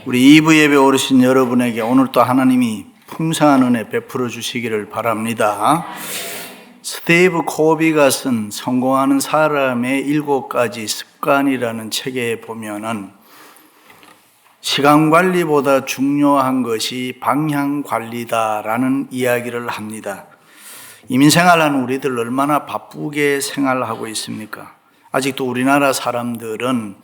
우리 2부 예배 오르신 여러분에게 오늘 또 하나님이 풍성한 은혜 베풀어 주시기를 바랍니다. 스티브 코비가 쓴 성공하는 사람의 7가지 습관이라는 책에 보면은 시간 관리보다 중요한 것이 방향 관리다라는 이야기를 합니다. 이민생활하는 우리들 얼마나 바쁘게 생활하고 있습니까? 아직도 우리나라 사람들은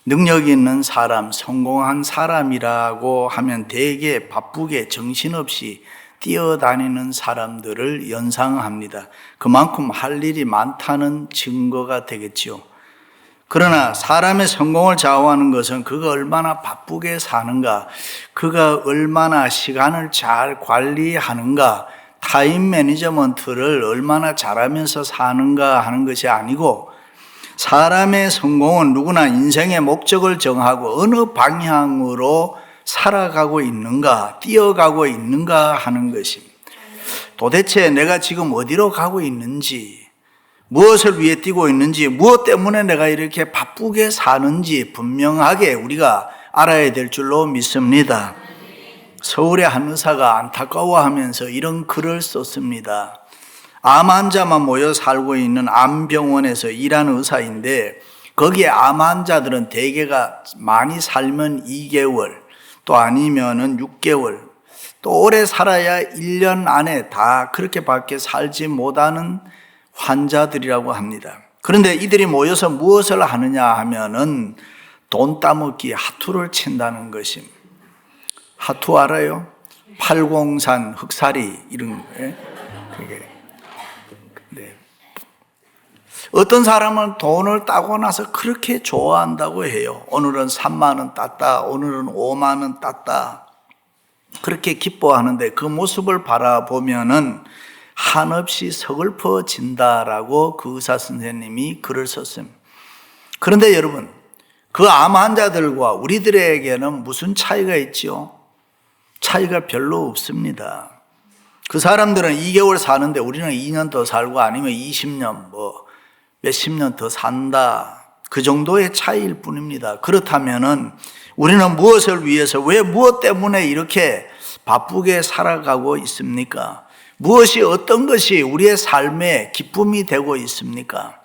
능력 있는 사람, 성공한 사람이라고 하면 되게 바쁘게 정신없이 뛰어다니는 사람들을 연상합니다. 그만큼 할 일이 많다는 증거가 되겠죠. 그러나 사람의 성공을 좌우하는 것은 그가 얼마나 바쁘게 사는가, 그가 얼마나 시간을 잘 관리하는가, 타임 매니지먼트를 얼마나 잘하면서 사는가 하는 것이 아니고, 사람의 성공은 누구나 인생의 목적을 정하고 어느 방향으로 살아가고 있는가, 뛰어가고 있는가 하는 것입니다. 도대체 내가 지금 어디로 가고 있는지, 무엇을 위해 뛰고 있는지, 무엇 때문에 내가 이렇게 바쁘게 사는지 분명하게 우리가 알아야 될 줄로 믿습니다. 서울의 한 의사가 안타까워하면서 이런 글을 썼습니다. 암 환자만 모여 살고 있는 암병원에서 일하는 의사인데, 거기에 암 환자들은 대개가 많이 살면 2개월, 또 아니면은 6개월, 또 오래 살아야 1년 안에 다 그렇게밖에 살지 못하는 환자들이라고 합니다. 그런데 이들이 모여서 무엇을 하느냐 하면은 돈 따먹기 하투를 친다는 것입니다. 하투 알아요? 팔공산, 흑사리 이런 거예요. 그게. 네. 어떤 사람은 돈을 따고 나서 그렇게 좋아한다고 해요. 오늘은 3만 원 땄다, 오늘은 5만 원 땄다. 그렇게 기뻐하는데 그 모습을 바라보면은 한없이 서글퍼진다라고 그 의사 선생님이 글을 썼습니다. 그런데 여러분, 그 암 환자들과 우리들에게는 무슨 차이가 있죠? 차이가 별로 없습니다. 그 사람들은 2개월 사는데 우리는 2년 더 살고 아니면 20년 몇십 년 더 산다. 그 정도의 차이일 뿐입니다. 그렇다면은 우리는 무엇을 위해서, 왜 무엇 때문에 이렇게 바쁘게 살아가고 있습니까? 무엇이, 어떤 것이 우리의 삶에 기쁨이 되고 있습니까?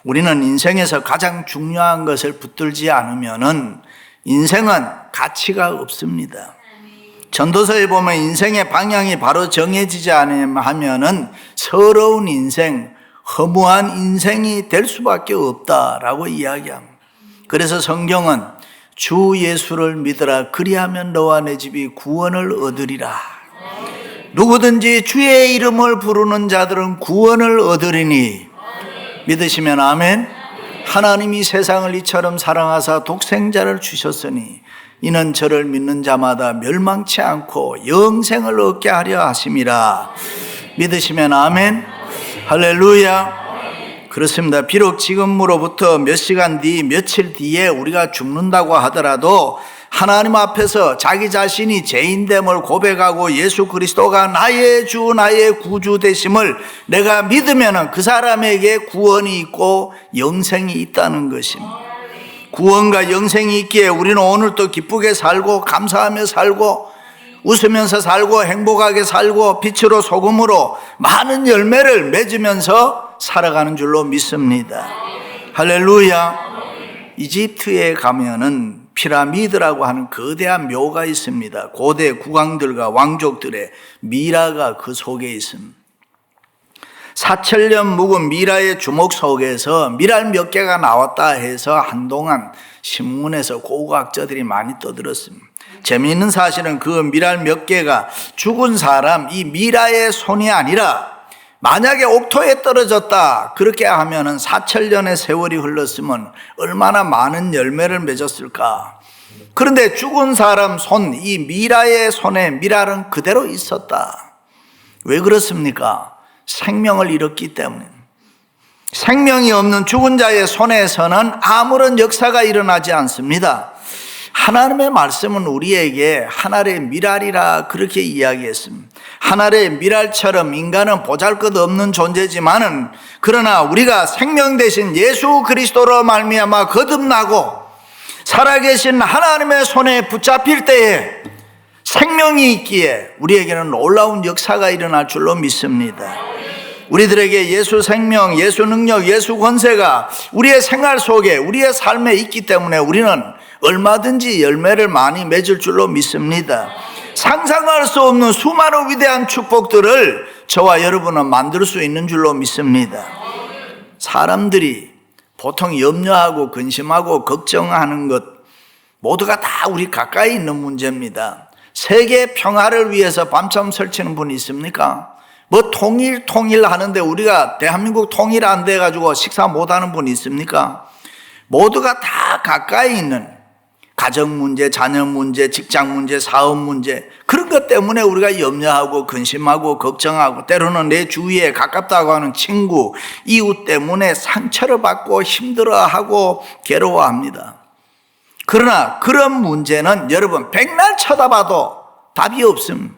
우리는 인생에서 가장 중요한 것을 붙들지 않으면은 인생은 가치가 없습니다. 전도서에 보면 인생의 방향이 바로 정해지지 않으면은 서러운 인생, 허무한 인생이 될 수밖에 없다라고 이야기합니다. 그래서 성경은 주 예수를 믿으라, 그리하면 너와 내 집이 구원을 얻으리라. 누구든지 주의 이름을 부르는 자들은 구원을 얻으리니. 믿으시면 아멘. 하나님이 세상을 이처럼 사랑하사 독생자를 주셨으니 이는 저를 믿는 자마다 멸망치 않고 영생을 얻게 하려 하심이라. 믿으시면 아멘. 할렐루야. 그렇습니다. 비록 지금으로부터 몇 시간 뒤, 며칠 뒤에 우리가 죽는다고 하더라도 하나님 앞에서 자기 자신이 죄인됨을 고백하고 예수 그리스도가 나의 주, 나의 구주 되심을 내가 믿으면 그 사람에게 구원이 있고 영생이 있다는 것입니다. 구원과 영생이 있기에 우리는 오늘도 기쁘게 살고 감사하며 살고 웃으면서 살고 행복하게 살고 빛으로 소금으로 많은 열매를 맺으면서 살아가는 줄로 믿습니다. 할렐루야. 이집트에 가면은 피라미드라고 하는 거대한 묘가 있습니다. 고대 국왕들과 왕족들의 미라가 그 속에 있습니다. 4,000년 묵은 미라의 주먹 속에서 미랄 몇 개가 나왔다 해서 한동안 신문에서 고고학자들이 많이 떠들었습니다. 재미있는 사실은 그 미랄 몇 개가 죽은 사람, 이 미라의 손이 아니라 만약에 옥토에 떨어졌다 그렇게 하면은 4,000년의 세월이 흘렀으면 얼마나 많은 열매를 맺었을까. 그런데 죽은 사람 손, 이 미라의 손에 미랄은 그대로 있었다. 왜 그렇습니까? 생명을 잃었기 때문에. 생명이 없는 죽은 자의 손에서는 아무런 역사가 일어나지 않습니다. 하나님의 말씀은 우리에게 하늘의 미랄이라 그렇게 이야기했습니다. 하늘의 미랄처럼 인간은 보잘것없는 존재지만은 그러나 우리가 생명 대신 예수 그리스도로 말미암아 거듭나고 살아계신 하나님의 손에 붙잡힐 때에 생명이 있기에 우리에게는 놀라운 역사가 일어날 줄로 믿습니다. 우리들에게 예수 생명, 예수 능력, 예수 권세가 우리의 생활 속에, 우리의 삶에 있기 때문에 우리는 얼마든지 열매를 많이 맺을 줄로 믿습니다. 상상할 수 없는 수많은 위대한 축복들을 저와 여러분은 만들 수 있는 줄로 믿습니다. 사람들이 보통 염려하고 근심하고 걱정하는 것 모두가 다 우리 가까이 있는 문제입니다. 세계 평화를 위해서 밤잠 설치는 분이 있습니까? 뭐 통일 하는데 우리가 대한민국 통일 안 돼가지고 식사 못하는 분이 있습니까? 모두가 다 가까이 있는 가정 문제, 자녀 문제, 직장 문제, 사업 문제, 그런 것 때문에 우리가 염려하고 근심하고 걱정하고, 때로는 내 주위에 가깝다고 하는 친구, 이웃 때문에 상처를 받고 힘들어하고 괴로워합니다. 그러나 그런 문제는 여러분 백날 쳐다봐도 답이 없습니다.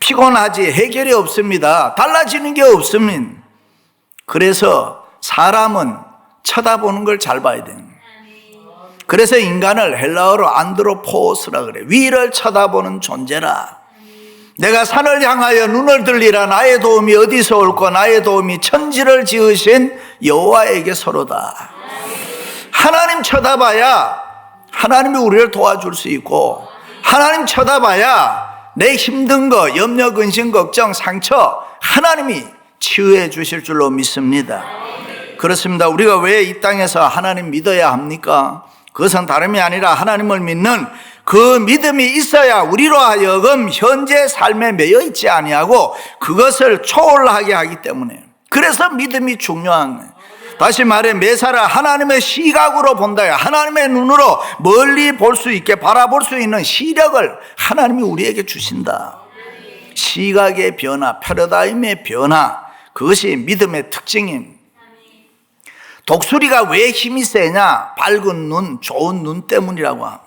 피곤하지 해결이 없습니다. 달라지는 게 없습니다. 그래서 사람은 쳐다보는 걸 잘 봐야 됩니다. 그래서 인간을 헬라어로 안드로포스라 그래. 위를 쳐다보는 존재라. 내가 산을 향하여 눈을 들리라. 나의 도움이 어디서 올까? 나의 도움이 천지를 지으신 여호와에게서로다. 하나님 쳐다봐야 하나님이 우리를 도와줄 수 있고, 하나님 쳐다봐야 내 힘든 거, 염려, 근심, 걱정, 상처 하나님이 치유해 주실 줄로 믿습니다. 그렇습니다. 우리가 왜 이 땅에서 하나님 믿어야 합니까? 그것은 다름이 아니라 하나님을 믿는 그 믿음이 있어야 우리로 하여금 현재 삶에 매여 있지 아니하고 그것을 초월하게 하기 때문에, 그래서 믿음이 중요한 거예요. 다시 말해 매사를 하나님의 시각으로 본다. 하나님의 눈으로 멀리 볼 수 있게 바라볼 수 있는 시력을 하나님이 우리에게 주신다. 시각의 변화, 패러다임의 변화, 그것이 믿음의 특징입니다. 독수리가 왜 힘이 세냐? 밝은 눈, 좋은 눈 때문이라고 합니다.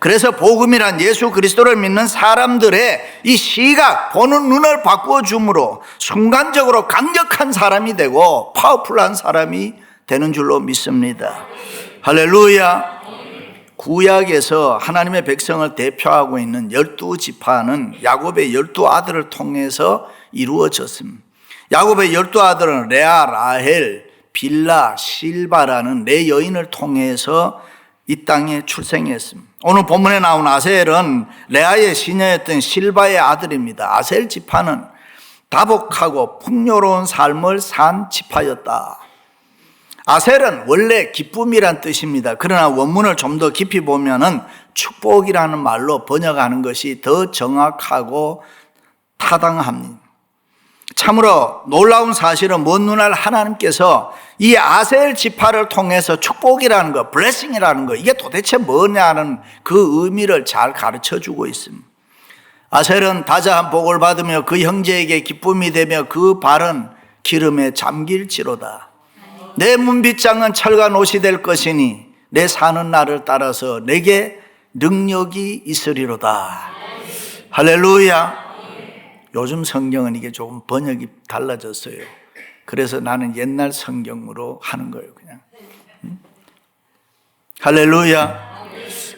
그래서 복음이란 예수 그리스도를 믿는 사람들의 이 시각, 보는 눈을 바꾸어 줌으로 순간적으로 강력한 사람이 되고 파워풀한 사람이 되는 줄로 믿습니다. 할렐루야. 구약에서 하나님의 백성을 대표하고 있는 12지파는 야곱의 12아들을 통해서 이루어졌습니다. 야곱의 12아들은 레아, 라헬, 빌라, 실바라는 네 여인을 통해서 이 땅에 출생했습니다. 오늘 본문에 나온 아셀은 레아의 시녀였던 실바의 아들입니다. 아셀 지파는 다복하고 풍요로운 삶을 산 지파였다. 아셀은 원래 기쁨이란 뜻입니다. 그러나 원문을 좀 더 깊이 보면은 축복이라는 말로 번역하는 것이 더 정확하고 타당합니다. 참으로 놀라운 사실은 먼 훗날 하나님께서 이 아셀 지파를 통해서 축복이라는 것, 블레싱이라는 것, 이게 도대체 뭐냐는 그 의미를 잘 가르쳐 주고 있습니다. 아셀은 다자한 복을 받으며 그 형제에게 기쁨이 되며 그 발은 기름에 잠길지로다. 내 문빗장은 철과 노시 될 것이니 내 사는 날을 따라서 내게 능력이 있으리로다. 할렐루야. 요즘 성경은 이게 조금 번역이 달라졌어요. 그래서 나는 옛날 성경으로 하는 거예요, 그냥. 할렐루야.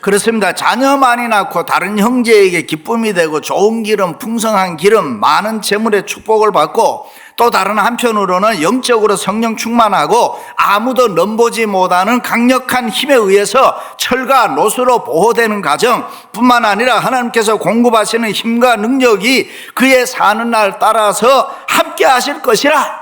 그렇습니다. 자녀 많이 낳고 다른 형제에게 기쁨이 되고 좋은 기름, 풍성한 기름, 많은 재물의 축복을 받고, 또 다른 한편으로는 영적으로 성령 충만하고 아무도 넘보지 못하는 강력한 힘에 의해서 철과 노수로 보호되는 가정 뿐만 아니라 하나님께서 공급하시는 힘과 능력이 그의 사는 날 따라서 함께 하실 것이라.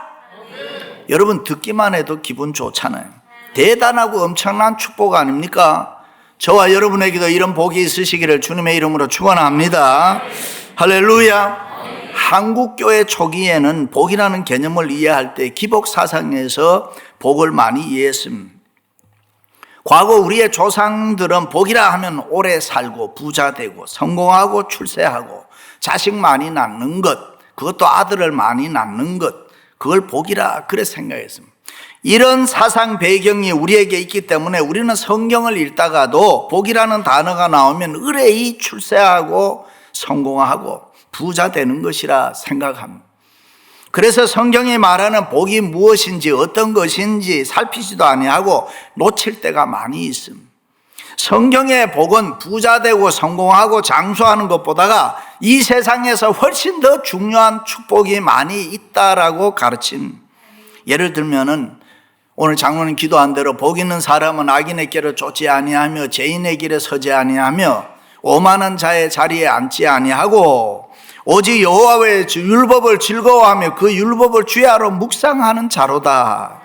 여러분 듣기만 해도 기분 좋잖아요. 대단하고 엄청난 축복 아닙니까? 저와 여러분에게도 이런 복이 있으시기를 주님의 이름으로 축원합니다. 할렐루야. 한국교회 초기에는 복이라는 개념을 이해할 때 기복사상에서 복을 많이 이해했습니다. 과거 우리의 조상들은 복이라 하면 오래 살고 부자 되고 성공하고 출세하고 자식 많이 낳는 것, 그것도 아들을 많이 낳는 것, 그걸 복이라 그래 생각했습니다. 이런 사상 배경이 우리에게 있기 때문에 우리는 성경을 읽다가도 복이라는 단어가 나오면 의뢰이 출세하고 성공하고 부자 되는 것이라 생각합니다. 그래서 성경이 말하는 복이 무엇인지 어떤 것인지 살피지도 아니하고 놓칠 때가 많이 있습니다. 성경의 복은 부자 되고 성공하고 장수하는 것보다가 이 세상에서 훨씬 더 중요한 축복이 많이 있다라고 가르친, 예를 들면은 오늘 장로님 기도한 대로 복 있는 사람은 악인의 길을 쫓지 아니하며 죄인의 길에 서지 아니하며 오만한 자의 자리에 앉지 아니하고 오직 여호와의 율법을 즐거워하며 그 율법을 주야로 묵상하는 자로다.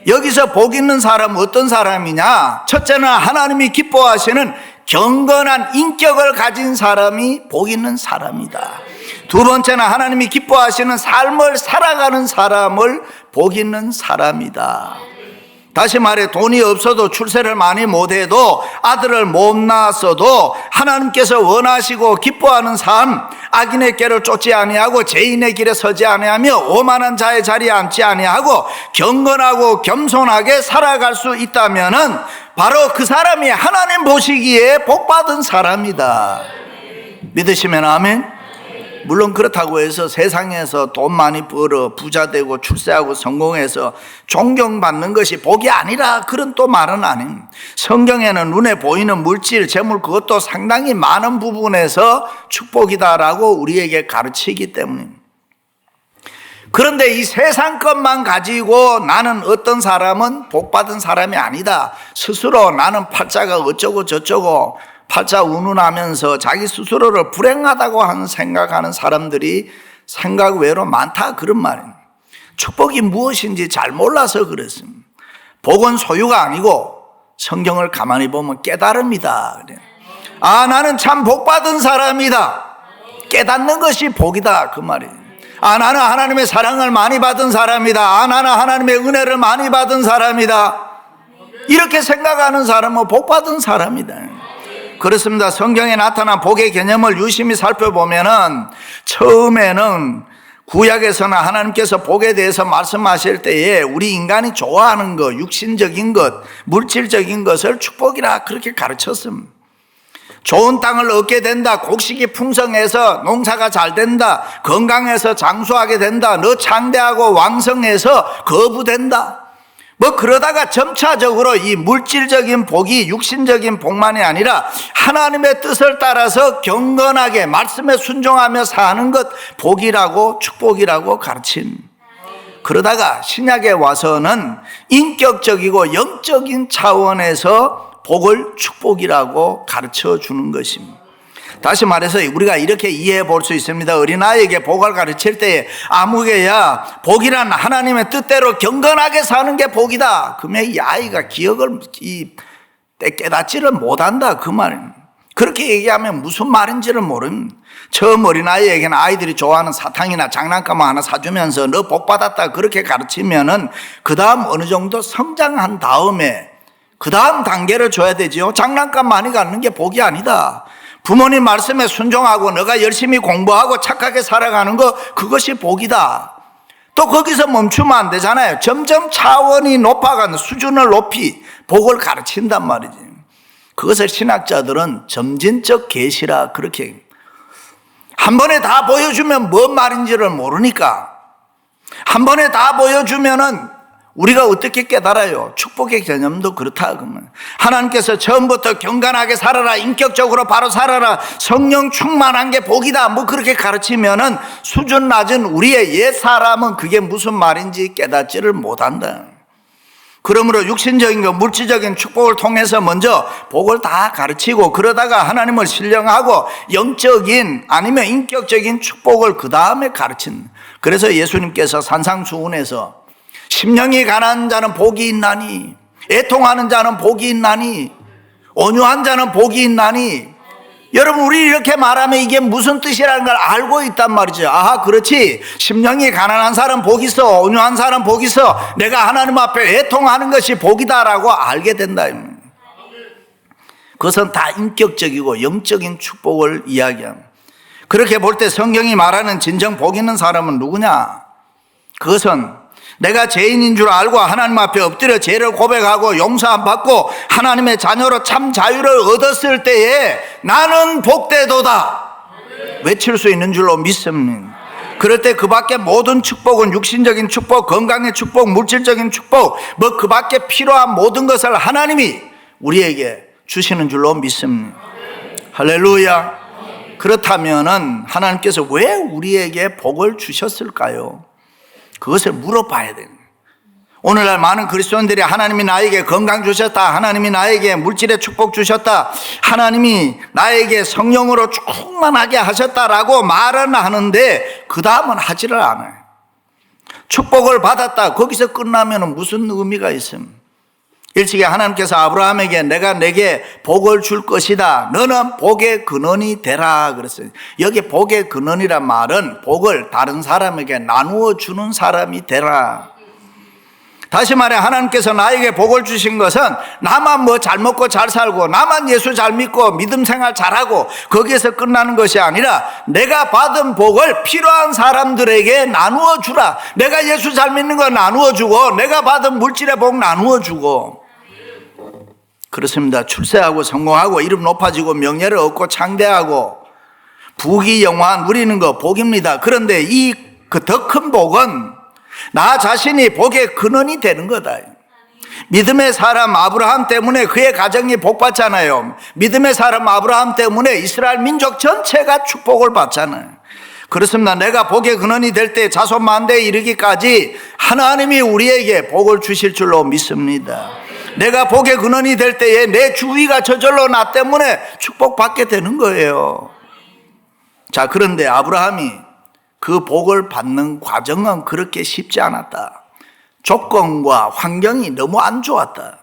여기서 복 있는 사람은 어떤 사람이냐? 첫째는 하나님이 기뻐하시는 경건한 인격을 가진 사람이 복 있는 사람이다. 두 번째는 하나님이 기뻐하시는 삶을 살아가는 사람을 복 있는 사람이다. 다시 말해 돈이 없어도 출세를 많이 못해도 아들을 못 낳았어도 하나님께서 원하시고 기뻐하는 삶, 악인의 길을 쫓지 아니하고 죄인의 길에 서지 아니하며 오만한 자의 자리에 앉지 아니하고 경건하고 겸손하게 살아갈 수 있다면은 바로 그 사람이 하나님 보시기에 복받은 사람이다. 믿으시면 아멘? 물론 그렇다고 해서 세상에서 돈 많이 벌어 부자 되고 출세하고 성공해서 존경받는 것이 복이 아니라 그런 또 말은 아님. 성경에는 눈에 보이는 물질, 재물 그것도 상당히 많은 부분에서 축복이다라고 우리에게 가르치기 때문입니다. 그런데 이 세상 것만 가지고 나는 어떤 사람은 복받은 사람이 아니다, 스스로 나는 팔자가 어쩌고 저쩌고 팔자 운운하면서 자기 스스로를 불행하다고 생각하는 사람들이 생각 외로 많다, 그런 말입니다. 축복이 무엇인지 잘 몰라서 그렇습니다. 복은 소유가 아니고 성경을 가만히 보면 깨달음이다. 아, 나는 참 복받은 사람이다. 깨닫는 것이 복이다, 그 말이에요. 아, 나는 하나님의 사랑을 많이 받은 사람이다. 아, 나는 하나님의 은혜를 많이 받은 사람이다. 이렇게 생각하는 사람은 복받은 사람이다. 그렇습니다. 성경에 나타난 복의 개념을 유심히 살펴보면은 처음에는 구약에서는 하나님께서 복에 대해서 말씀하실 때에 우리 인간이 좋아하는 것, 육신적인 것, 물질적인 것을 축복이라 그렇게 가르쳤습니다. 좋은 땅을 얻게 된다, 곡식이 풍성해서 농사가 잘 된다, 건강해서 장수하게 된다, 너 창대하고 왕성해서 거부된다. 뭐 그러다가 점차적으로 이 물질적인 복이 육신적인 복만이 아니라 하나님의 뜻을 따라서 경건하게 말씀에 순종하며 사는 것 복이라고 축복이라고 가르친, 그러다가 신약에 와서는 인격적이고 영적인 차원에서 복을 축복이라고 가르쳐 주는 것입니다. 다시 말해서 우리가 이렇게 이해해 볼 수 있습니다. 어린아이에게 복을 가르칠 때에 아무개야 복이란 하나님의 뜻대로 경건하게 사는 게 복이다. 그러면 이 아이가 기억을 깨닫지를 못한다, 그 말입니다. 그렇게 얘기하면 무슨 말인지를 모릅니다. 처음 어린아이에게는 아이들이 좋아하는 사탕이나 장난감 하나 사주면서 너 복 받았다 그렇게 가르치면은 그 다음 어느 정도 성장한 다음에 그 다음 단계를 줘야 되지요. 장난감 많이 갖는 게 복이 아니다. 부모님 말씀에 순종하고 너가 열심히 공부하고 착하게 살아가는 거, 그것이 복이다. 또 거기서 멈추면 안 되잖아요. 점점 차원이 높아가는, 수준을 높이 복을 가르친단 말이지. 그것을 신학자들은 점진적 계시라 그렇게, 한 번에 다 보여주면 뭔 말인지를 모르니까 한 번에 다 보여주면은 우리가 어떻게 깨달아요? 축복의 개념도 그렇다. 그러면 하나님께서 처음부터 경건하게 살아라, 인격적으로 바로 살아라, 성령 충만한 게 복이다, 뭐 그렇게 가르치면은 수준 낮은 우리의 옛 사람은 그게 무슨 말인지 깨닫지를 못한다. 그러므로 육신적인 것, 물질적인 축복을 통해서 먼저 복을 다 가르치고 그러다가 하나님을 신령하고 영적인 아니면 인격적인 축복을 그 다음에 가르친. 그래서 예수님께서 산상수훈에서 심령이 가난한 자는 복이 있나니, 애통하는 자는 복이 있나니, 온유한 자는 복이 있나니. 여러분, 우리 이렇게 말하면 이게 무슨 뜻이라는 걸 알고 있단 말이죠. 아하, 그렇지. 심령이 가난한 사람 복이 있어, 온유한 사람 복이 있어, 내가 하나님 앞에 애통하는 것이 복이다라고 알게 된다. 그것은 다 인격적이고 영적인 축복을 이야기합니다. 그렇게 볼 때 성경이 말하는 진정 복 있는 사람은 누구냐? 그것은 내가 죄인인 줄 알고 하나님 앞에 엎드려 죄를 고백하고 용서 안 받고 하나님의 자녀로 참 자유를 얻었을 때에 나는 복되도다 외칠 수 있는 줄로 믿습니다. 그럴 때 그 밖에 모든 축복은 육신적인 축복, 건강의 축복, 물질적인 축복, 뭐 그 밖에 필요한 모든 것을 하나님이 우리에게 주시는 줄로 믿습니다. 할렐루야. 그렇다면은 하나님께서 왜 우리에게 복을 주셨을까요? 그것을 물어봐야 됩니다. 오늘날 많은 그리스도인들이 하나님이 나에게 건강 주셨다, 하나님이 나에게 물질의 축복 주셨다, 하나님이 나에게 성령으로 충만하게 하셨다라고 말은 하는데 그 다음은 하지를 않아요. 축복을 받았다, 거기서 끝나면 무슨 의미가 있습니까? 일찍이 하나님께서 아브라함에게 내가 내게 복을 줄 것이다, 너는 복의 근원이 되라 그랬어요. 여기 복의 근원이란 말은 복을 다른 사람에게 나누어 주는 사람이 되라. 다시 말해 하나님께서 나에게 복을 주신 것은 나만 뭐 잘 먹고 잘 살고 나만 예수 잘 믿고 믿음 생활 잘하고 거기에서 끝나는 것이 아니라 내가 받은 복을 필요한 사람들에게 나누어 주라. 내가 예수 잘 믿는 거 나누어 주고 내가 받은 물질의 복 나누어 주고. 그렇습니다. 출세하고 성공하고 이름 높아지고 명예를 얻고 창대하고 부귀영화 누리는 거 복입니다. 그런데 이 그 더 큰 복은 나 자신이 복의 근원이 되는 거다. 믿음의 사람 아브라함 때문에 그의 가정이 복받잖아요. 믿음의 사람 아브라함 때문에 이스라엘 민족 전체가 축복을 받잖아요. 그렇습니다. 내가 복의 근원이 될 때 자손 만대에 이르기까지 하나님이 우리에게 복을 주실 줄로 믿습니다. 내가 복의 근원이 될 때에 내 주위가 저절로 나 때문에 축복받게 되는 거예요. 자, 그런데 아브라함이 그 복을 받는 과정은 그렇게 쉽지 않았다. 조건과 환경이 너무 안 좋았다.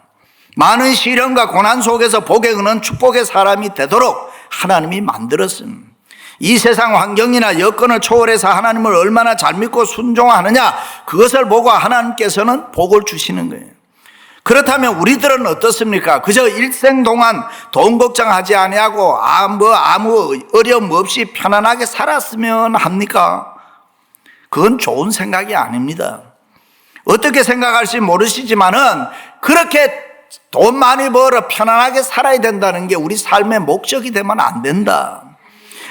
많은 시련과 고난 속에서 복의 근원 축복의 사람이 되도록 하나님이 만들었습니다. 이 세상 환경이나 여건을 초월해서 하나님을 얼마나 잘 믿고 순종하느냐, 그것을 보고 하나님께서는 복을 주시는 거예요. 그렇다면 우리들은 어떻습니까? 그저 일생 동안 돈 걱정하지 아니하고 아무 어려움 없이 편안하게 살았으면 합니까? 그건 좋은 생각이 아닙니다. 어떻게 생각할지 모르시지만은 그렇게 돈 많이 벌어 편안하게 살아야 된다는 게 우리 삶의 목적이 되면 안 된다.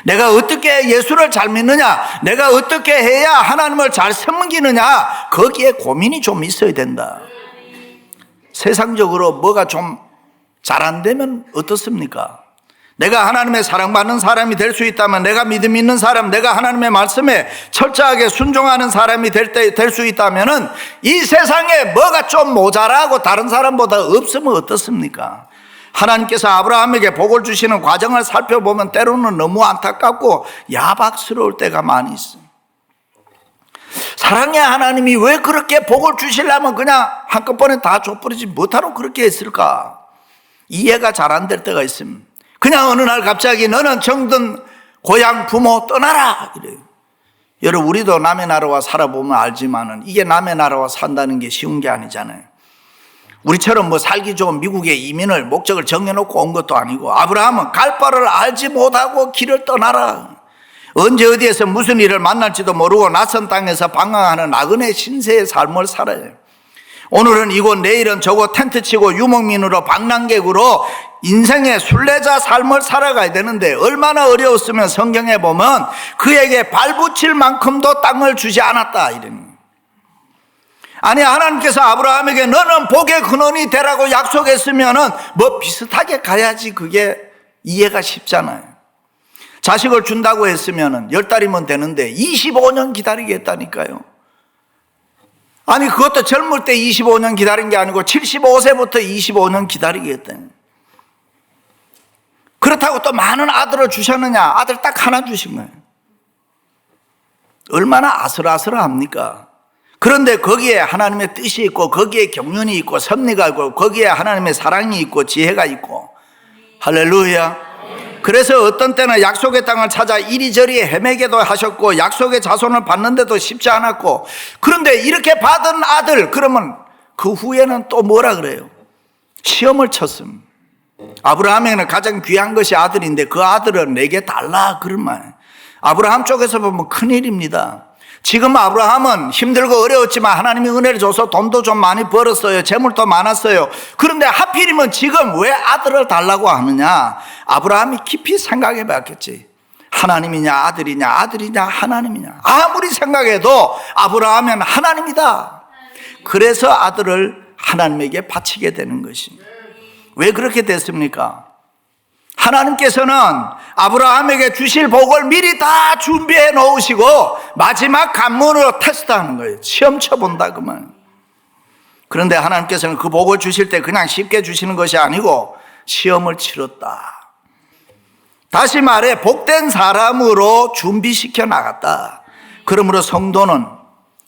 내가 어떻게 예수를 잘 믿느냐, 내가 어떻게 해야 하나님을 잘 섬기느냐, 거기에 고민이 좀 있어야 된다. 세상적으로 뭐가 좀 잘 안 되면 어떻습니까? 내가 하나님의 사랑받는 사람이 될 수 있다면, 내가 믿음 있는 사람, 내가 하나님의 말씀에 철저하게 순종하는 사람이 될 수 있다면은 이 세상에 뭐가 좀 모자라고 다른 사람보다 없으면 어떻습니까? 하나님께서 아브라함에게 복을 주시는 과정을 살펴보면 때로는 너무 안타깝고 야박스러울 때가 많이 있어요. 사랑의 하나님이 왜 그렇게 복을 주시려면 그냥 한꺼번에 다 줘버리지 못하러 그렇게 했을까? 이해가 잘 안 될 때가 있습니다. 그냥 어느 날 갑자기 너는 정든 고향 부모 떠나라 이래요. 여러분, 우리도 남의 나라와 살아보면 알지만은 이게 남의 나라와 산다는 게 쉬운 게 아니잖아요. 우리처럼 뭐 살기 좋은 미국에 이민을 목적을 정해놓고 온 것도 아니고, 아브라함은 갈 바를 알지 못하고 길을 떠나라. 언제 어디에서 무슨 일을 만날지도 모르고 낯선 땅에서 방황하는 나그네 신세의 삶을 살아요. 오늘은 이곳, 내일은 저곳 텐트 치고 유목민으로 방랑객으로 인생의 순례자 삶을 살아가야 되는데 얼마나 어려웠으면 성경에 보면 그에게 발붙일 만큼도 땅을 주지 않았다 이러는. 아니, 하나님께서 아브라함에게 너는 복의 근원이 되라고 약속했으면은 뭐 비슷하게 가야지. 그게 이해가 쉽잖아요. 자식을 준다고 했으면은 10달이면 되는데 25년 기다리게 했다니까요. 아니, 그것도 젊을 때 25년 기다린 게 아니고 75세부터 25년 기다리게 했다니. 그렇다고 또 많은 아들을 주셨느냐? 아들 딱 하나 주신 거예요. 얼마나 아슬아슬합니까? 그런데 거기에 하나님의 뜻이 있고, 거기에 경륜이 있고, 섭리가 있고, 거기에 하나님의 사랑이 있고, 지혜가 있고. 할렐루야. 그래서 어떤 때는 약속의 땅을 찾아 이리저리 헤매게도 하셨고, 약속의 자손을 받는데도 쉽지 않았고, 그런데 이렇게 받은 아들, 그러면 그 후에는 또 뭐라 그래요? 시험을 쳤습니다. 아브라함에게는 가장 귀한 것이 아들인데 그 아들은 내게 달라, 그런 말. 아브라함 쪽에서 보면 큰일입니다. 지금 아브라함은 힘들고 어려웠지만 하나님이 은혜를 줘서 돈도 좀 많이 벌었어요. 재물도 많았어요. 그런데 하필이면 지금 왜 아들을 달라고 하느냐? 아브라함이 깊이 생각해 봤겠지. 하나님이냐 아들이냐, 아들이냐 하나님이냐. 아무리 생각해도 아브라함은 하나님이다. 그래서 아들을 하나님에게 바치게 되는 것입니다. 왜 그렇게 됐습니까? 하나님께서는 아브라함에게 주실 복을 미리 다 준비해 놓으시고 마지막 관문으로 테스트하는 거예요. 시험 쳐본다 그 말. 그런데 하나님께서는 그 복을 주실 때 그냥 쉽게 주시는 것이 아니고 시험을 치렀다. 다시 말해 복된 사람으로 준비시켜 나갔다. 그러므로 성도는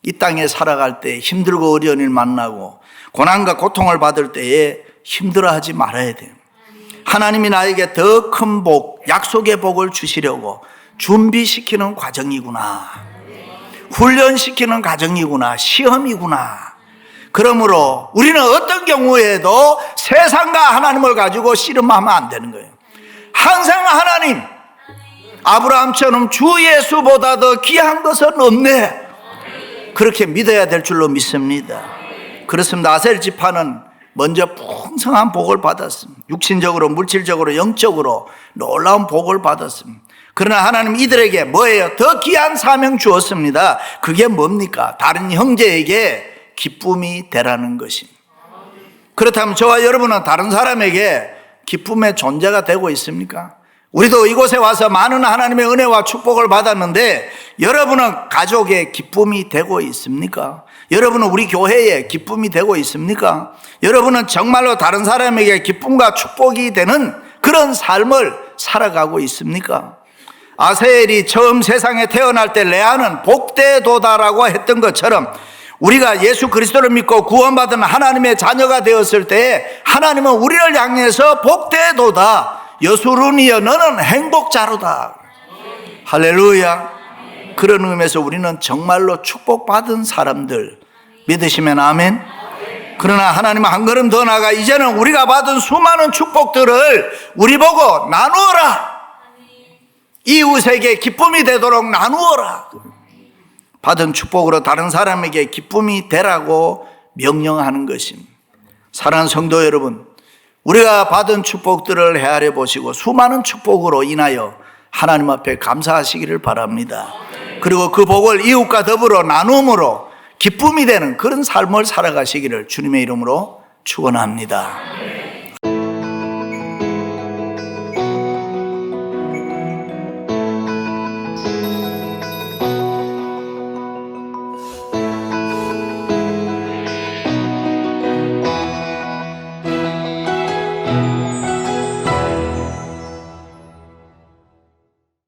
이 땅에 살아갈 때 힘들고 어려운 일 만나고 고난과 고통을 받을 때에 힘들어하지 말아야 돼요. 하나님이 나에게 더 큰 복, 약속의 복을 주시려고 준비시키는 과정이구나. 훈련시키는 과정이구나. 시험이구나. 그러므로 우리는 어떤 경우에도 세상과 하나님을 가지고 씨름하면 안 되는 거예요. 항상 하나님, 아브라함처럼 주 예수보다 더 귀한 것은 없네. 그렇게 믿어야 될 줄로 믿습니다. 그렇습니다. 아셀 지파는 먼저 풍성한 복을 받았습니다. 육신적으로, 물질적으로, 영적으로 놀라운 복을 받았습니다. 그러나 하나님 이들에게 뭐예요? 더 귀한 사명 주었습니다. 그게 뭡니까? 다른 형제에게 기쁨이 되라는 것입니다. 그렇다면 저와 여러분은 다른 사람에게 기쁨의 존재가 되고 있습니까? 우리도 이곳에 와서 많은 하나님의 은혜와 축복을 받았는데 여러분은 가족의 기쁨이 되고 있습니까? 여러분은 우리 교회에 기쁨이 되고 있습니까? 여러분은 정말로 다른 사람에게 기쁨과 축복이 되는 그런 삶을 살아가고 있습니까? 아셀이 처음 세상에 태어날 때 레아는 복되도다라고 했던 것처럼 우리가 예수 그리스도를 믿고 구원받은 하나님의 자녀가 되었을 때 하나님은 우리를 향해서 복되도다. 여수run이여 너는 행복자로다. 할렐루야. 그런 의미에서 우리는 정말로 축복받은 사람들, 믿으시면 아멘. 그러나 하나님은 한 걸음 더 나아가 이제는 우리가 받은 수많은 축복들을 우리 보고 나누어라. 이웃에게 기쁨이 되도록 나누어라. 받은 축복으로 다른 사람에게 기쁨이 되라고 명령하는 것입니다. 사랑하는 성도 여러분, 우리가 받은 축복들을 헤아려 보시고 수많은 축복으로 인하여 하나님 앞에 감사하시기를 바랍니다. 그리고 그 복을 이웃과 더불어 나눔으로 기쁨이 되는 그런 삶을 살아가시기를 주님의 이름으로 축원합니다.